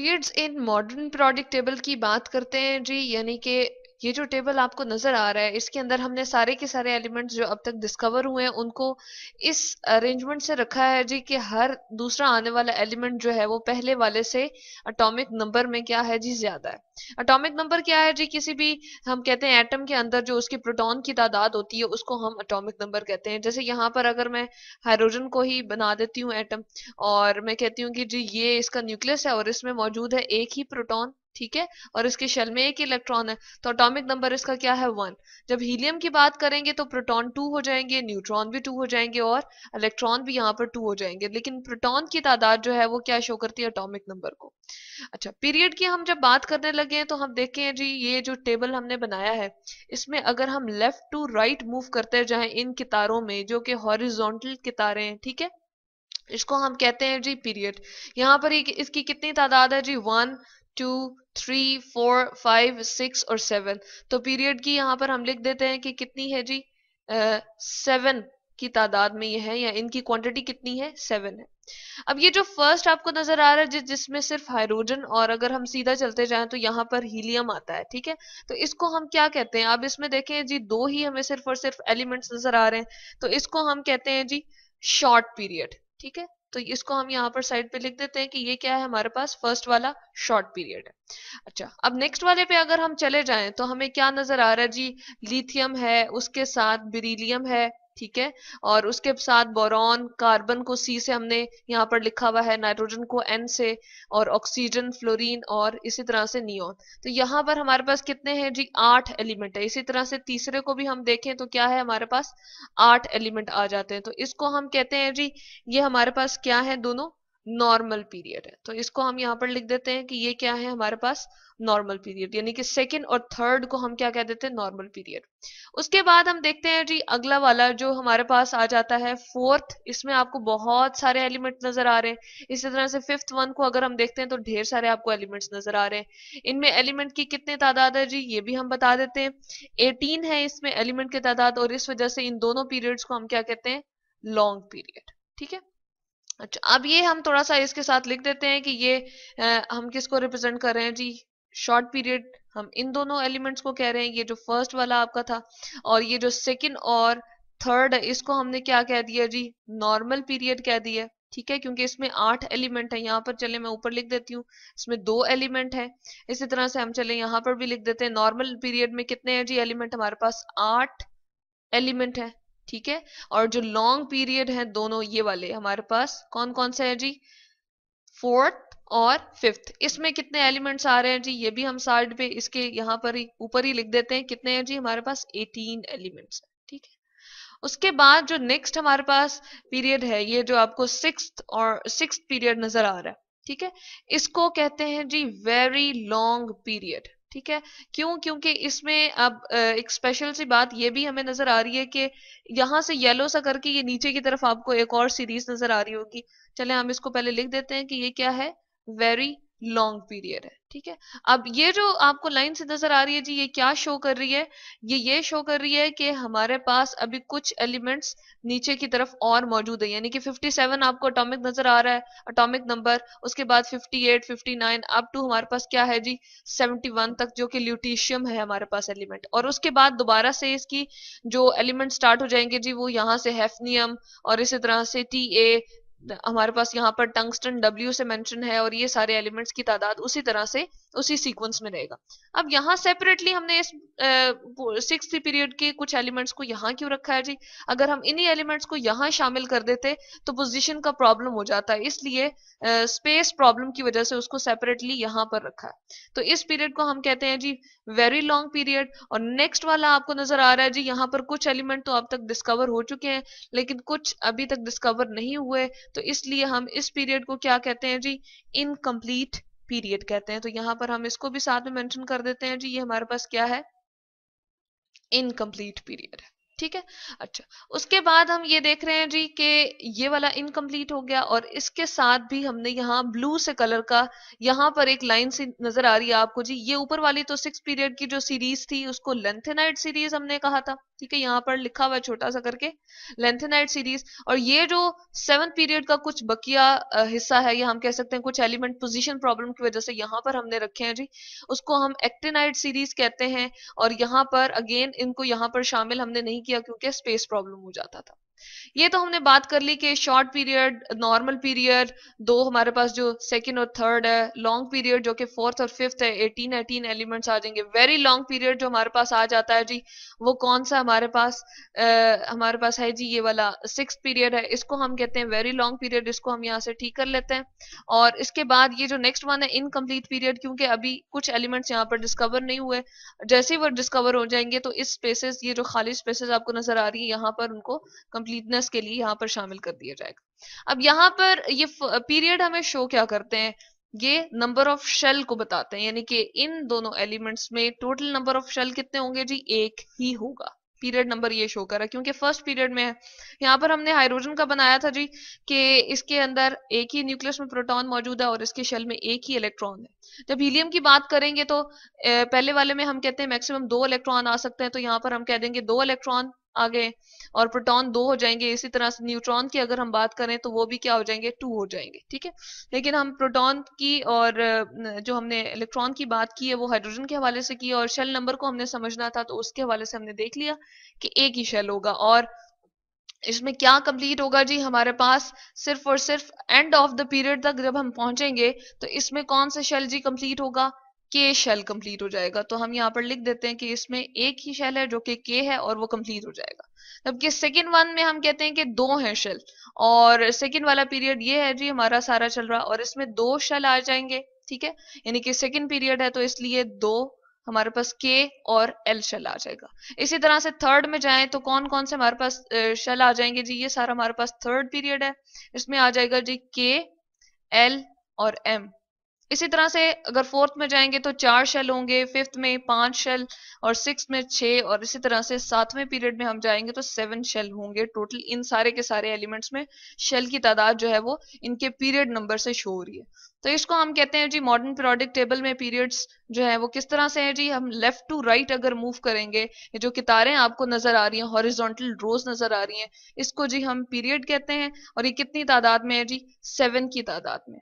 Periods in modern periodic table की बात करते हैं जी, यानी कि ये जो टेबल आपको नजर आ रहा है इसके अंदर हमने सारे के सारे एलिमेंट्स जो अब तक डिस्कवर हुए हैं उनको इस अरेंजमेंट से रखा है जी कि हर दूसरा आने वाला एलिमेंट जो है वो पहले वाले से एटॉमिक नंबर में क्या है जी ज्यादा है। एटॉमिक नंबर क्या है जी? किसी भी हम कहते हैं एटम के अंदर जो उसकी प्रोटॉन की तादाद होती है उसको हम एटॉमिक नंबर कहते हैं। जैसे यहाँ पर अगर मैं हाइड्रोजन को ही बना देती हूँ एटम और मैं कहती हूँ कि जी ये इसका न्यूक्लियस है और इसमें मौजूद है एक ही प्रोटॉन, ठीक है, और इसके शेल में एक इलेक्ट्रॉन है, तो एटॉमिक नंबर इसका क्या है? 1। जब हीलियम की बात करेंगे तो प्रोटॉन 2 हो जाएंगे, न्यूट्रॉन भी 2 हो जाएंगे और इलेक्ट्रॉन भी यहाँ पर 2 हो जाएंगे, लेकिन प्रोटॉन की तादाद जो है वो क्या शो करती है? एटॉमिक नंबर को। अच्छा, पीरियड की हम जब बात करने लगे हैं तो हम देखें हैं जी ये जो टेबल हमने बनाया है इसमें अगर हम लेफ्ट टू राइट मूव करते जाएं इन कितारों में जो कि हॉरिजॉन्टल कितारें हैं, ठीक है, इसको हम कहते हैं जी पीरियड। यहाँ पर इसकी कितनी तादाद है जी? 1 2 3 4 5 6 और 7। तो पीरियड की यहाँ पर हम लिख देते हैं कि कितनी है जी? 7 की तादाद में ये है, या इनकी क्वांटिटी कितनी है? 7 है। अब ये जो फर्स्ट आपको नजर आ रहा है जिसमें सिर्फ हाइड्रोजन और अगर हम सीधा चलते जाएं तो यहाँ पर हीलियम आता है, ठीक है, तो इसको हम क्या कहते हैं? अब इसमें देखें जी दो ही हमें सिर्फ और सिर्फ एलिमेंट्स नजर आ रहे हैं, तो इसको हम कहते हैं जी शॉर्ट पीरियड, ठीक है। तो इसको हम यहाँ पर साइड पे लिख देते हैं कि ये क्या है? हमारे पास फर्स्ट वाला शॉर्ट पीरियड है। अच्छा, अब नेक्स्ट वाले पे अगर हम चले जाएं तो हमें क्या नजर आ रहा है जी? लिथियम है, उसके साथ बेरिलियम है, ठीक है, और उसके साथ बोरॉन, कार्बन को सी से हमने यहाँ पर लिखा हुआ है, नाइट्रोजन को एन से, और ऑक्सीजन, फ्लोरीन और इसी तरह से नियोन। तो यहाँ पर हमारे पास कितने हैं जी? 8 एलिमेंट है। इसी तरह से तीसरे को भी हम देखें तो क्या है? हमारे पास 8 एलिमेंट आ जाते हैं, तो इसको हम कहते हैं जी ये हमारे पास क्या है? दोनों नॉर्मल पीरियड है। तो इसको हम यहाँ पर लिख देते हैं कि ये क्या है? हमारे पास नॉर्मल पीरियड, यानी कि सेकंड और थर्ड को हम क्या कह देते हैं? Normal period. उसके बाद हम देखते हैं जी अगला वाला जो हमारे पास आ जाता है फोर्थ। इसमें आपको बहुत सारे एलिमेंट नजर आ रहे हैं। इसी तरह से फिफ्थ वन को अगर हम देखते हैं तो ढेर सारे आपको एलिमेंट्स नजर आ रहे हैं। इनमें एलिमेंट की कितनी तादाद है जी? ये भी हम बता देते हैं, 18 है इसमें एलिमेंट की तादाद, और इस वजह से इन दोनों पीरियड्स को हम क्या कहते हैं? लॉन्ग पीरियड, ठीक है। अच्छा, अब ये हम थोड़ा सा इसके साथ लिख देते हैं कि ये हम किसको रिप्रेजेंट कर रहे हैं जी? Short period. हम इन दोनों एलिमेंट्स को कह रहे हैं, ये जो फर्स्ट वाला आपका था और ये जो सेकंड और थर्ड है इसको हमने क्या कह दिया जी? नॉर्मल पीरियड कह दिया, ठीक है, क्योंकि इसमें 8 एलिमेंट है। यहाँ पर चले मैं ऊपर लिख देती हूँ, इसमें 2 एलिमेंट है। इसी तरह से हम चले यहाँ पर भी लिख देते हैं, नॉर्मल पीरियड में कितने हैं जी एलिमेंट? हमारे पास 8 एलिमेंट है, ठीक है। और जो लॉन्ग पीरियड है दोनों ये वाले हमारे पास कौन कौन से हैं जी? फोर्थ और फिफ्थ। इसमें कितने एलिमेंट्स आ रहे हैं जी? ये भी हम साइड पे इसके यहाँ पर ही ऊपर ही लिख देते हैं, कितने हैं जी? हमारे पास 18 एलिमेंट्स है, ठीक है। उसके बाद जो नेक्स्ट हमारे पास पीरियड है, ये जो आपको सिक्स्थ पीरियड नजर आ रहा है, ठीक है, इसको कहते हैं जी वेरी लॉन्ग पीरियड, ठीक है। क्यों? क्योंकि इसमें अब एक स्पेशल सी बात ये भी हमें नजर आ रही है कि यहां से येलो सा करके ये नीचे की तरफ आपको एक और सीरीज नजर आ रही होगी। चले हम इसको पहले लिख देते हैं कि ये क्या है? वेरी लॉन्ग पीरियड है, ठीक है। अब ये जो आपको लाइन से नजर आ रही है जी ये क्या शो कर रही है? ये शो कर रही है कि हमारे पास अभी कुछ एलिमेंट्स नीचे की तरफ और मौजूद है, यानी कि 57 आपको एटॉमिक नजर आ रहा है, एटॉमिक नंबर। उसके बाद 58 59 अप टू हमारे पास क्या है जी? 71 तक, जो कि ल्यूटीशियम है हमारे पास एलिमेंट। और उसके बाद दोबारा से इसकी जो एलिमेंट स्टार्ट हो जाएंगे जी वो यहाँ से हैफनियम, और इसी तरह से टी हमारे पास यहाँ पर टंगस्टन डब्ल्यू से मेंशन है, और ये सारे एलिमेंट्स की तादाद उसी तरह से उसी सीक्वेंस में रहेगा। अब यहाँ सेपरेटली हमने इस सिक्स्थ पीरियड के कुछ एलिमेंट्स को यहाँ क्यों रखा है जी? अगर हम इन्हीं एलिमेंट्स को यहाँ शामिल कर देते तो पोजीशन का प्रॉब्लम हो जाता है, इसलिए स्पेस प्रॉब्लम की वजह से उसको सेपरेटली यहाँ पर रखा है। तो इस पीरियड को हम कहते हैं जी वेरी लॉन्ग पीरियड। और नेक्स्ट वाला आपको नजर आ रहा है जी, यहाँ पर कुछ एलिमेंट तो अब तक डिस्कवर हो चुके हैं लेकिन कुछ अभी तक डिस्कवर नहीं हुए, तो इसलिए हम इस पीरियड को क्या कहते हैं जी? इनकम्प्लीट पीरियड कहते हैं। तो यहाँ पर हम इसको भी साथ में मेंशन कर देते हैं जी, ये हमारे पास क्या है? इनकम्प्लीट पीरियड है, ठीक है। अच्छा, उसके बाद हम ये देख रहे हैं जी कि ये वाला इनकम्प्लीट हो गया, और इसके साथ भी हमने यहाँ ब्लू से कलर का यहाँ पर एक लाइन सी नजर आ रही है आपको जी। ये ऊपर वाली तो 6 पीरियड की जो सीरीज थी उसको लेंथेनाइड सीरीज हमने कहा था, ठीक है, यहाँ पर लिखा हुआ है छोटा सा करके लेंथेनाइड सीरीज। और ये जो 7 पीरियड का कुछ बकिया हिस्सा है, या हम कह सकते हैं कुछ एलिमेंट पोजीशन प्रॉब्लम की वजह से यहाँ पर हमने रखे हैं जी, उसको हम एक्टिनाइड सीरीज कहते हैं। और यहाँ पर अगेन इनको यहाँ पर शामिल हमने नहीं किया क्योंकि स्पेस प्रॉब्लम हो जाता था। ये तो हमने बात कर ली कि शॉर्ट पीरियड, नॉर्मल पीरियड, दो हमारे पास जो सेकंड और थर्ड है, लॉन्ग पीरियड जो कि फोर्थ और फिफ्थ है, 18 एलिमेंट्स आ जाएंगे। वेरी लॉन्ग पीरियड जो हमारे पास आ जाता है जी, वो कौन सा हमारे पास है जी, ये वाला 6 पीरियड है, इसको हम कहते हैं वेरी लॉन्ग पीरियड। इसको हम यहाँ से ठीक कर लेते हैं। और इसके बाद ये जो नेक्स्ट वन है इनकम्प्लीट पीरियड, क्योंकि अभी कुछ एलिमेंट्स यहाँ पर डिस्कवर नहीं हुए, जैसे ही वो डिस्कवर हो जाएंगे तो इस स्पेसेस, ये जो खाली स्पेसेस आपको नजर आ रही है यहाँ पर, उनको कंप्लीटनेस के लिए यहाँ पर शामिल कर दिया जाएगा। अब यहाँ पर ये पीरियड हमें शो क्या करते हैं, ये नंबर ऑफ शेल को बताते हैं, यानी कि इन दोनों एलिमेंट्स में टोटल नंबर ऑफ शेल कितने होंगे जी, एक ही होगा। पीरियड नंबर ये शो कर रहा है क्योंकि फर्स्ट पीरियड में है। यहाँ पर हमने हाइड्रोजन का बनाया था जी कि इसके अंदर एक ही न्यूक्लियस में प्रोटॉन मौजूद है और इसके शेल में एक ही इलेक्ट्रॉन है। जब हीलियम की बात करेंगे तो पहले वाले में हम कहते हैं मैक्सिमम 2 इलेक्ट्रॉन आ सकते हैं, तो यहाँ पर हम कह देंगे 2 इलेक्ट्रॉन आ गए और प्रोटॉन 2 हो जाएंगे। इसी तरह से न्यूट्रॉन की अगर हम बात करें तो वो भी क्या हो जाएंगे, 2 हो जाएंगे, ठीक है। लेकिन हम प्रोटॉन की और जो हमने इलेक्ट्रॉन की बात की है वो हाइड्रोजन के हवाले से की, और शेल नंबर को हमने समझना था तो उसके हवाले से हमने देख लिया कि एक ही शेल होगा। और इसमें क्या कंप्लीट होगा जी, हमारे पास सिर्फ और सिर्फ एंड ऑफ द पीरियड तक जब हम पहुंचेंगे तो इसमें कौन सा शेल जी कंप्लीट होगा, के शेल कंप्लीट हो जाएगा। तो हम यहाँ पर लिख देते हैं कि इसमें एक ही शेल है जो कि के है और वो कंप्लीट हो जाएगा। जबकि सेकंड वन में हम कहते हैं कि 2 हैं शेल, और सेकंड वाला पीरियड ये है जी हमारा सारा चल रहा, और इसमें 2 शेल आ जाएंगे, ठीक है, यानी कि सेकंड पीरियड है तो इसलिए 2 हमारे पास के और एल शेल आ जाएगा। इसी तरह से थर्ड में जाएं तो कौन कौन से हमारे पास शेल आ जाएंगे जी, ये सारा हमारे पास थर्ड पीरियड है, इसमें आ जाएगा जी के, एल और एम। इसी तरह से अगर फोर्थ में जाएंगे तो 4 शेल होंगे, फिफ्थ में 5 शेल और सिक्स में 6, और इसी तरह से सातवें पीरियड में हम जाएंगे तो 7 शेल होंगे टोटल। इन सारे के सारे एलिमेंट्स में शेल की तादाद जो है वो इनके पीरियड नंबर से शो हो रही है। तो इसको हम कहते हैं जी मॉडर्न पीरियोडिक टेबल में पीरियड्स जो है वो किस तरह से है जी, हम लेफ्ट टू राइट अगर मूव करेंगे, ये जो कितारें आपको नजर आ रही हैं, हॉरिजॉन्टल रोज नजर आ रही हैं, इसको जी हम पीरियड कहते हैं। और ये कितनी तादाद में है जी, 7 की तादाद में।